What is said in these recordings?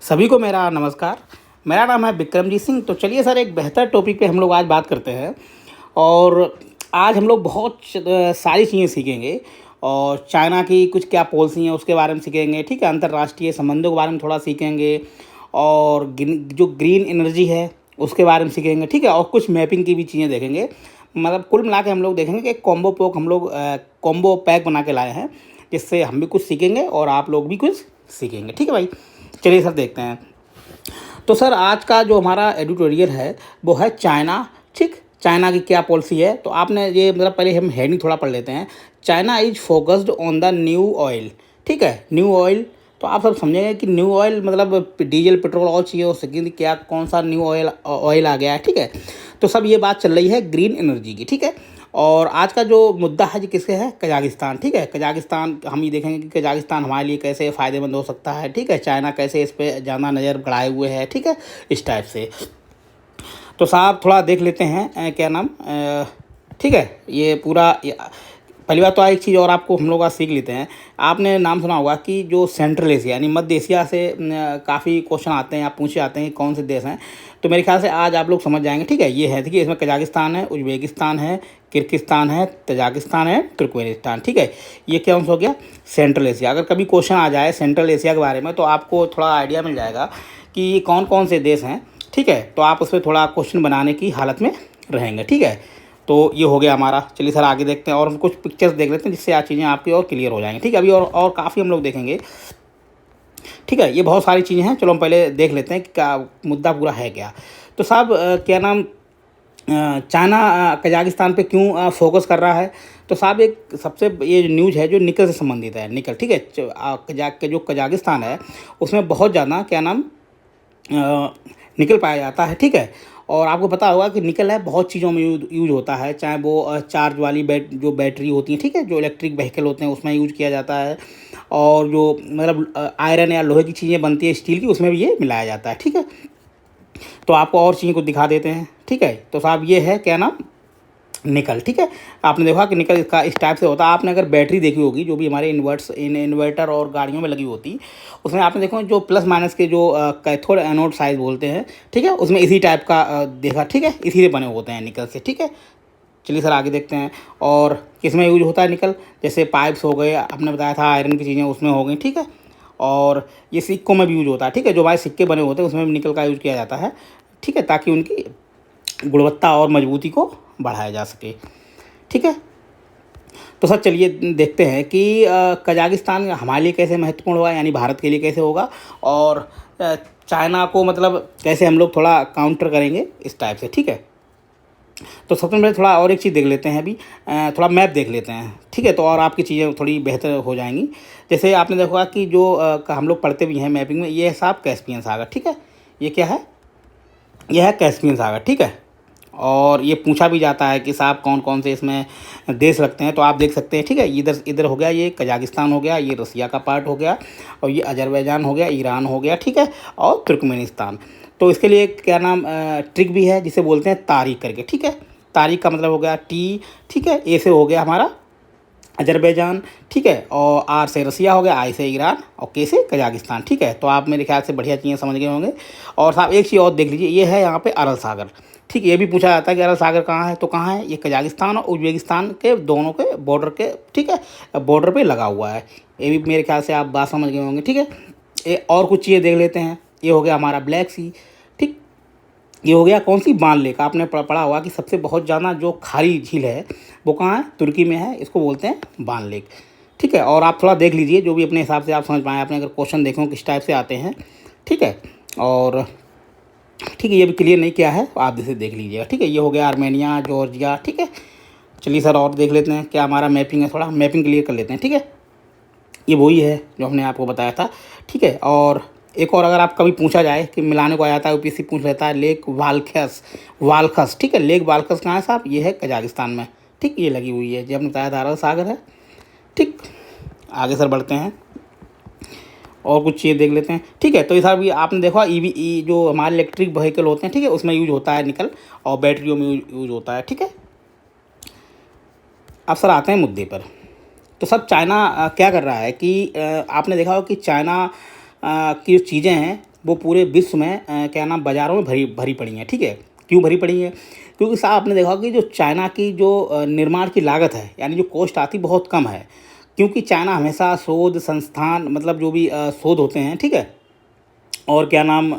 सभी को मेरा नमस्कार। मेरा नाम है विक्रमजीत सिंह। तो चलिए सर, एक बेहतर टॉपिक पे हम लोग आज बात करते हैं। और आज हम लोग बहुत सारी चीज़ें सीखेंगे। और चाइना की कुछ क्या पॉलिसी हैं उसके बारे में सीखेंगे, ठीक है। अंतर्राष्ट्रीय संबंधों के बारे में थोड़ा सीखेंगे। और जो ग्रीन एनर्जी है उसके बारे में सीखेंगे, ठीक है। और कुछ मैपिंग की भी चीज़ें देखेंगे। मतलब कुल मिला के हम लोग देखेंगे कि कॉम्बो पैक बना के लाए हैं, जिससे हम भी कुछ सीखेंगे और आप लोग भी कुछ सीखेंगे, ठीक है भाई। चलिए सर, देखते हैं। तो सर, आज का जो हमारा एडिटोरियल है वो है चाइना, ठीक। चाइना की क्या पॉलिसी है, तो आपने ये मतलब पहले हम हेडिंग थोड़ा पढ़ लेते हैं। China is focused on the new oil, ठीक है। न्यू ऑयल, तो आप सब समझेंगे कि न्यू ऑयल मतलब डीजल पेट्रोल और चाहिए हो सकेंगे, क्या कौन सा न्यू ऑयल ऑयल आ गया है, ठीक है। तो सब ये बात चल रही है ग्रीन एनर्जी की, ठीक है। और आज का जो मुद्दा है जी किसके है, कजाकिस्तान, ठीक है। कजाकिस्तान हम ये देखेंगे कि कजाकिस्तान हमारे लिए कैसे फ़ायदेमंद हो सकता है, ठीक है। चाइना कैसे इस पर ज़्यादा नज़र गड़ाए हुए है, ठीक है, इस टाइप से। तो साहब थोड़ा देख लेते हैं क्या नाम, ठीक है। ये पूरा पहली बात तो एक चीज़ और आपको हम लोग आज सीख लेते हैं। आपने नाम सुना होगा कि जो सेंट्रल एशिया यानी मध्य एशिया से काफ़ी क्वेश्चन आते हैं या पूछे जाते हैं कि कौन से देश हैं। तो मेरे ख्याल से आज आप लोग समझ जाएंगे, ठीक है। ये है, देखिए, इसमें कजाकिस्तान है, उज्बेकिस्तान है, किर्गिस्तान है, तजाकिस्तान है, तुर्कमेनिस्तान, ठीक है। ये क्या हो गया, सेंट्रल एशिया। अगर कभी क्वेश्चन आ जाए सेंट्रल एशिया के बारे में तो आपको थोड़ा आइडिया मिल जाएगा कि ये कौन कौन से देश हैं, ठीक है। तो आप उस पर थोड़ा क्वेश्चन बनाने की हालत में रहेंगे, ठीक है। तो ये हो गया हमारा। चलिए सर, आगे देखते हैं और हम कुछ पिक्चर्स देख लेते हैं जिससे आज चीज़ें आपकी और क्लियर हो जाएंगी, ठीक है। अभी और काफ़ी हम लोग देखेंगे, ठीक है। ये बहुत सारी चीज़ें हैं, चलो हम पहले देख लेते हैं कि क्या मुद्दा पूरा है क्या। तो साहब क्या नाम, चाइना कजाकिस्तान पे क्यों फोकस कर रहा है। तो साहब एक सबसे ये न्यूज़ है जो निकल से संबंधित है। निकल, ठीक है। जो कजाकिस्तान है उसमें बहुत ज़्यादा क्या नाम निकल पाया जाता है, ठीक है। और आपको पता होगा कि निकल है बहुत चीज़ों में यूज होता है, चाहे वो चार्ज वाली जो बैटरी होती है, ठीक है, जो इलेक्ट्रिक व्हीकल होते हैं उसमें यूज किया जाता है। और जो मतलब आयरन या लोहे की चीज़ें बनती है स्टील की, उसमें भी ये मिलाया जाता है, ठीक है। तो आपको और चीज़ों को दिखा देते हैं, ठीक है। तो साहब ये है क्या नाम, निकल, ठीक है। आपने देखा कि निकल इसका इस टाइप से होता है। आपने अगर बैटरी देखी होगी जो भी हमारे इन्वर्टर और गाड़ियों में लगी होती, उसमें आपने देखो जो प्लस माइनस के जो कैथोड एनोड साइज बोलते हैं, ठीक है, उसमें इसी टाइप का देखा, ठीक है, इसी से बने होते हैं निकल से, ठीक है। चलिए सर, आगे देखते हैं और किस में यूज होता है निकल। जैसे पाइप्स हो गए, आपने बताया था आयरन की चीज़ें उसमें हो गई, ठीक है। और ये सिक्कों में भी यूज होता है, ठीक है। जो हमारे सिक्के बने होते हैं उसमें भी निकल का यूज किया जाता है, ठीक है, ताकि उनकी गुणवत्ता और मजबूती को बढ़ाया जा सके, ठीक है। तो सर चलिए देखते हैं कि कजाकिस्तान हमारे लिए कैसे महत्वपूर्ण होगा, यानी भारत के लिए कैसे होगा। और चाइना को मतलब कैसे हम लोग थोड़ा काउंटर करेंगे इस टाइप से, ठीक है। तो सबसे पहले थोड़ा और एक चीज़ देख लेते हैं अभी, थोड़ा मैप देख लेते हैं, ठीक है। तो और आपकी चीज़ें थोड़ी बेहतर हो जाएंगी। जैसे आपने देखा कि जो हम लोग पढ़ते भी हैं मैपिंग में, ये है साहब कैस्पियन सागर, ठीक है। ये क्या है, यह है कैस्पियन सागर, ठीक है। और ये पूछा भी जाता है कि साहब कौन कौन से इसमें देश लगते हैं, तो आप देख सकते हैं, ठीक है। इधर इधर हो गया, ये कजाकिस्तान हो गया, ये रसिया का पार्ट हो गया, और ये अजरबैजान हो गया, ईरान हो गया, ठीक है, और तुर्कमेनिस्तान। तो इसके लिए क्या नाम ट्रिक भी है जिसे बोलते हैं तारीख करके, ठीक है। तारीख का मतलब हो गया टी, ठीक है। ए से हो गया हमारा अजरबैजान, ठीक है। और आर से रसिया हो गया, आई से ईरान, और के से कजाकिस्तान, ठीक है। तो आप मेरे ख्याल से बढ़िया चीज़ें समझ गए होंगे। और साहब एक चीज़ और देख लीजिए, ये है यहाँ पे अरल सागर, ठीक है। ये भी पूछा जाता है कि अरल सागर कहाँ है, तो कहाँ है, ये कजाकिस्तान और उज्बेकिस्तान के दोनों के बॉर्डर के, ठीक है, बॉर्डर पे लगा हुआ है। ये भी मेरे ख्याल से आप बात समझ गए होंगे, ठीक है। ये और कुछ चीज़ें देख लेते हैं। ये हो गया हमारा ब्लैक सी, ठीक। ये हो गया कौन सी, बान लेक। आपने पढ़ा होगा कि सबसे बहुत ज़्यादा जो खारी झील है वो कहाँ है, तुर्की में है, इसको बोलते हैं बान लेक, ठीक है। और आप थोड़ा देख लीजिए जो भी अपने हिसाब से आप समझ पाएँ। आपने अगर क्वेश्चन देखो किस टाइप से आते हैं, ठीक है। और ठीक है, ये भी क्लियर नहीं किया है तो आप इसे देख लीजिएगा, ठीक है। ये हो गया आर्मेनिया, जॉर्जिया, ठीक है। चलिए सर और देख लेते हैं क्या हमारा मैपिंग है, थोड़ा मैपिंग क्लियर कर लेते हैं, ठीक है। ये वही है जो हमने आपको बताया था, ठीक है। और एक और अगर आप कभी पूछा जाए कि मिलाने को आ जाता है, यूपीएससी पूछ लेता है, लेक वालखस, वालखस, ठीक है। लेक वालखस कहाँ है साहब, ये है कजाकिस्तान में, ठीक। ये लगी हुई है, जब हमने बताया था अरब सागर है, ठीक। आगे सर बढ़ते हैं और कुछ चीज़ देख लेते हैं, ठीक है। तो ये साहब ये आपने देखा ईवी जो हमारे इलेक्ट्रिक व्हीकल होते हैं, ठीक है, उसमें यूज होता है निकल, और बैटरियों में यूज होता है, ठीक है। अब सर आते हैं मुद्दे पर। तो सब चाइना क्या कर रहा है कि आपने देखा हो कि चाइना की जो चीज़ें हैं वो पूरे विश्व में क्या नाम बाज़ारों में भरी भरी पड़ी हैं, ठीक है। क्यों भरी पड़ी हैं? क्योंकि साहब आपने देखा कि जो चाइना की जो निर्माण की लागत है, यानी जो कॉस्ट आती बहुत कम है। क्योंकि चाइना हमेशा शोध संस्थान मतलब जो भी शोध होते हैं, ठीक है, और क्या नाम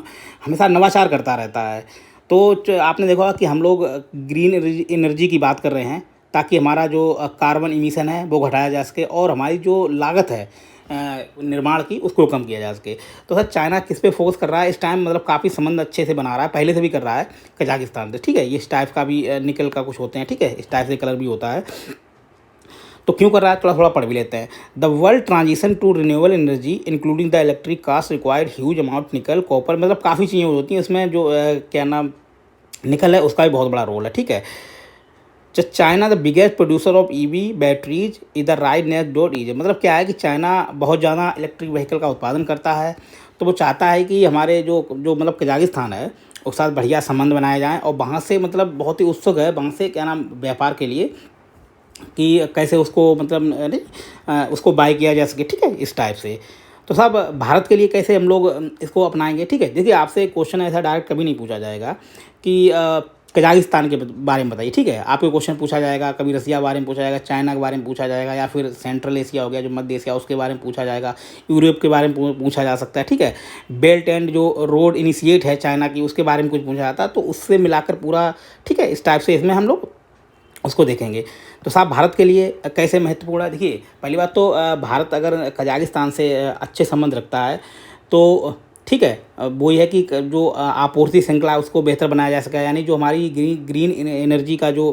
हमेशा नवाचार करता रहता है। तो आपने देखा होगा कि हम लोग ग्रीन एनर्जी की बात कर रहे हैं ताकि हमारा जो कार्बन इमिशन है वो घटाया जा सके और हमारी जो लागत है निर्माण की उसको कम किया जा सके। तो सर चाइना किस पे फोकस कर रहा है इस टाइम, मतलब काफ़ी संबंध अच्छे से बना रहा है, पहले से भी कर रहा है कजाकिस्तान से, ठीक है। ये इस टाइप का भी निकल का कुछ होते हैं, ठीक है, इस टाइप से कलर भी होता है। तो क्यों कर रहा है, थोड़ा थोड़ा पढ़ भी लेते हैं। The world transition to renewable energy including the electric cars required huge amount nickel copper, मतलब काफ़ी चीज़ें होती हैं इसमें। जो क्या नाम निकल है उसका भी बहुत बड़ा रोल है, ठीक है। China the biggest producer of EV batteries इधर राइट नेक्स्ट डॉट ईज, मतलब क्या है कि चाइना बहुत ज़्यादा इलेक्ट्रिक व्हीकल का उत्पादन करता है। तो वो चाहता है कि हमारे जो जो मतलब कजाकिस्तान है उसके साथ बढ़िया संबंध बनाए जाएँ और वहाँ से मतलब बहुत ही उत्सुक है वहाँ से क्या नाम व्यापार के लिए कि कैसे उसको मतलब उसको बाय किया जा सके, ठीक है, इस टाइप से। तो साहब भारत के लिए कैसे हम लोग इसको अपनाएंगे, ठीक है। देखिए आपसे क्वेश्चन ऐसा डायरेक्ट कभी नहीं पूछा जाएगा कि कजाकिस्तान के बारे में बताइए, ठीक है। आपको क्वेश्चन पूछा जाएगा, कभी रसिया के बारे में पूछा जाएगा, चाइना के बारे में पूछा जाएगा, या फिर सेंट्रल एशिया हो गया जो मध्य एशिया उसके बारे में पूछा जाएगा, यूरोप के बारे में पूछा जा सकता है, ठीक है। बेल्ट एंड जो रोड इनिशिएट है चाइना की उसके बारे में कुछ पूछा जाता है, तो उससे मिलाकर पूरा, ठीक है, इस टाइप से इसमें हम लोग उसको देखेंगे। तो साहब भारत के लिए कैसे महत्वपूर्ण है, देखिए पहली बात तो भारत अगर कजाकिस्तान से अच्छे संबंध रखता है तो ठीक है, वो ये है कि जो आपूर्ति श्रृंखला है उसको बेहतर बनाया जा सके, यानी जो हमारी ग्रीन एनर्जी का जो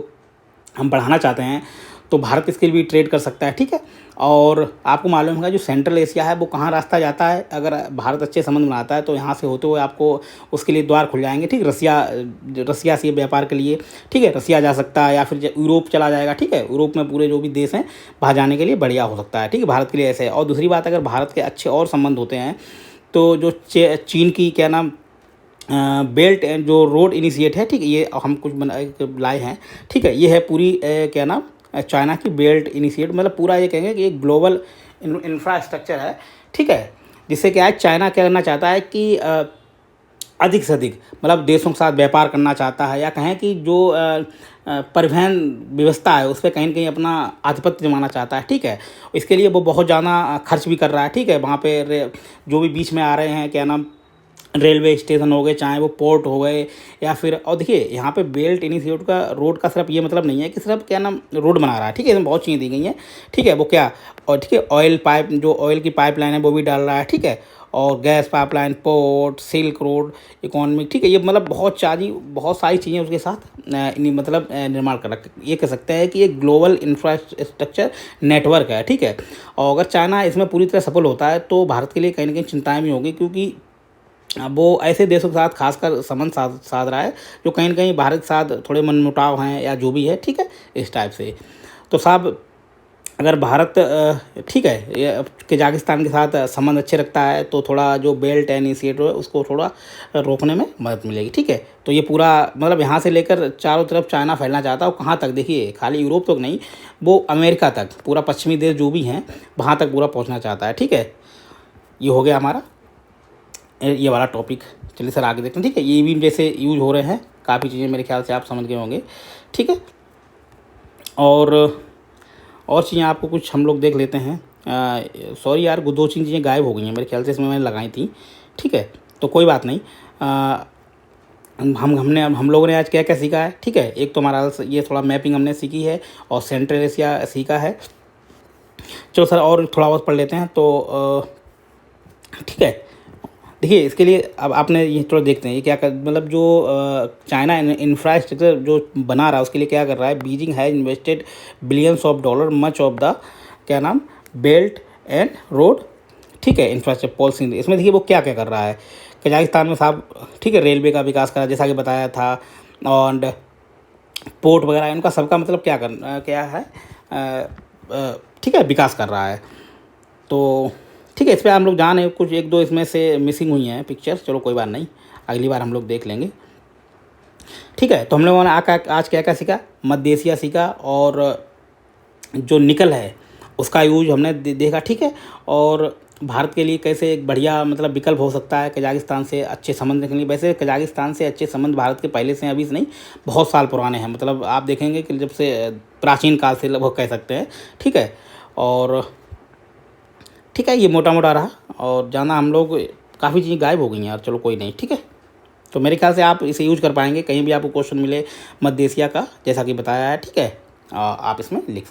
हम बढ़ाना चाहते हैं तो भारत इसके लिए भी ट्रेड कर सकता है, ठीक है। और आपको मालूम होगा जो सेंट्रल एशिया है वो कहाँ रास्ता जाता है, अगर भारत अच्छे संबंध बनाता है तो यहाँ से होते हुए आपको उसके लिए द्वार खुल जाएंगे, ठीक। रसिया से व्यापार के लिए, ठीक है, रसिया जा सकता है या फिर यूरोप चला जाएगा, ठीक है। यूरोप में पूरे जो भी देश हैं वहाँ जाने के लिए बढ़िया हो सकता है, ठीक है, भारत के लिए ऐसे है। और दूसरी बात, अगर भारत के अच्छे और संबंध होते हैं तो जो चीन की क्या नाम बेल्ट एंड जो रोड इनिशिएट है, ठीक है, ये हम कुछ लाए हैं, ठीक है। ये है पूरी क्या नाम चाइना की बेल्ट इनिशिएट, मतलब पूरा ये कहेंगे कि एक ग्लोबल इंफ्रास्ट्रक्चर है, ठीक है। जिससे क्या है चाइना क्या करना चाहता है कि अधिक से अधिक मतलब देशों के साथ व्यापार करना चाहता है, या कहें कि जो परिवहन व्यवस्था है उस पर कहीं ना कहीं अपना आधिपत्य जमाना चाहता है, ठीक है। इसके लिए वो बहुत ज़्यादा खर्च भी कर रहा है, ठीक है। वहाँ पे जो भी बीच में आ रहे हैं क्या नाम रेलवे स्टेशन हो गए, चाहे वो पोर्ट हो गए या फिर, और देखिए यहाँ पे बेल्ट इनिशिएट का रोड का सिर्फ ये मतलब नहीं है कि सिर्फ क्या नाम रोड बना रहा है, ठीक है, इसमें बहुत चीज़ें दी गई हैं, ठीक है। वो क्या, और ठीक है ऑयल पाइप, जो ऑयल की पाइपलाइन है वो भी डाल रहा है, ठीक है। और gas pipeline, port, silk road, economic, ठीक है, ये मतलब बहुत सारी चीज़ें उसके साथ मतलब निर्माण कर रखा, ये कह सकते हैं कि ये ग्लोबल इंफ्रास्ट्रक्चर नेटवर्क है, ठीक है। और अगर चाइना इसमें पूरी तरह सफल होता है तो भारत के लिए कहीं ना कहीं चिंताएँ भी होंगी, क्योंकि वो ऐसे देशों के साथ खासकर संबंध साध रहा है जो कहीं ना कहीं भारत के साथ थोड़े मनमुटाव हैं या जो भी है, ठीक है, इस टाइप से। तो साहब अगर भारत ठीक है ये कजाकिस्तान के साथ संबंध अच्छे रखता है तो थोड़ा जो बेल्ट एंड इनिशिएटिव है उसको थोड़ा रोकने में मदद मिलेगी, ठीक है। तो ये पूरा मतलब यहाँ से लेकर चारों तरफ चाइना फैलना चाहता है, और कहाँ तक, देखिए खाली यूरोप तक नहीं, वो अमेरिका तक, पूरा पश्चिमी देश जो भी हैं वहाँ तक पूरा पहुँचना चाहता है, ठीक है। ये हो गया हमारा ये वाला टॉपिक। चलिए सर आगे देखते हैं, ठीक है। ये भी जैसे यूज हो रहे हैं काफ़ी चीज़ें, मेरे ख्याल से आप समझ गए होंगे, ठीक है। और चीज़ें आपको कुछ हम लोग देख लेते हैं। सॉरी यार, 2-3 चीज़ें गायब हो गई हैं मेरे ख्याल से, इसमें मैंने लगाई थी, ठीक है, तो कोई बात नहीं। हम लोगों ने आज क्या क्या सीखा है, ठीक है। एक तो हमारा ये थोड़ा मैपिंग हमने सीखी है और सेंट्रल एशिया सीखा है। चलो सर और थोड़ा बहुत पढ़ लेते हैं तो ठीक है। देखिए इसके लिए अब आपने ये थोड़ा देखते हैं ये क्या कर, मतलब जो चाइना इंफ्रास्ट्रक्चर जो बना रहा है उसके लिए क्या कर रहा है। Beijing has invested billions of dollar much of the क्या नाम बेल्ट एंड रोड, ठीक है, इंफ्रास्ट्रक्चर पॉलिसी। इसमें देखिए वो क्या क्या कर रहा है कजाकिस्तान में साहब, ठीक है, रेलवे का विकास करा जैसा कि बताया था, और पोर्ट वगैरह इनका सबका मतलब क्या है ठीक है, विकास कर रहा है। तो ठीक है, इस पर हम लोग जान है कुछ 1-2 इसमें से मिसिंग हुई हैं पिक्चर्स, चलो कोई बात नहीं, अगली बार हम लोग देख लेंगे, ठीक है। तो हम लोगों ने आज क्या क्या सीखा, मध्य एशिया सीखा, और जो निकल है उसका यूज हमने देखा, ठीक है। और भारत के लिए कैसे एक बढ़िया मतलब विकल्प हो सकता है कजाकिस्तान से अच्छे संबंध रखने के लिए। वैसे कजाकिस्तान से अच्छे संबंध भारत के पहले से हैं, अभी से नहीं, बहुत साल पुराने हैं। मतलब आप देखेंगे कि जब से प्राचीन काल से लगभग कह सकते हैं। ठीक है, और ठीक है, ये मोटा मोटा रहा। और जाना हम लोग काफ़ी चीज़ें गायब हो गई हैं यार, चलो कोई नहीं, ठीक है। तो मेरे ख्याल से आप इसे यूज कर पाएंगे, कहीं भी आपको क्वेश्चन मिले मध्य एशिया का, जैसा कि बताया है, ठीक है, आप इसमें लिख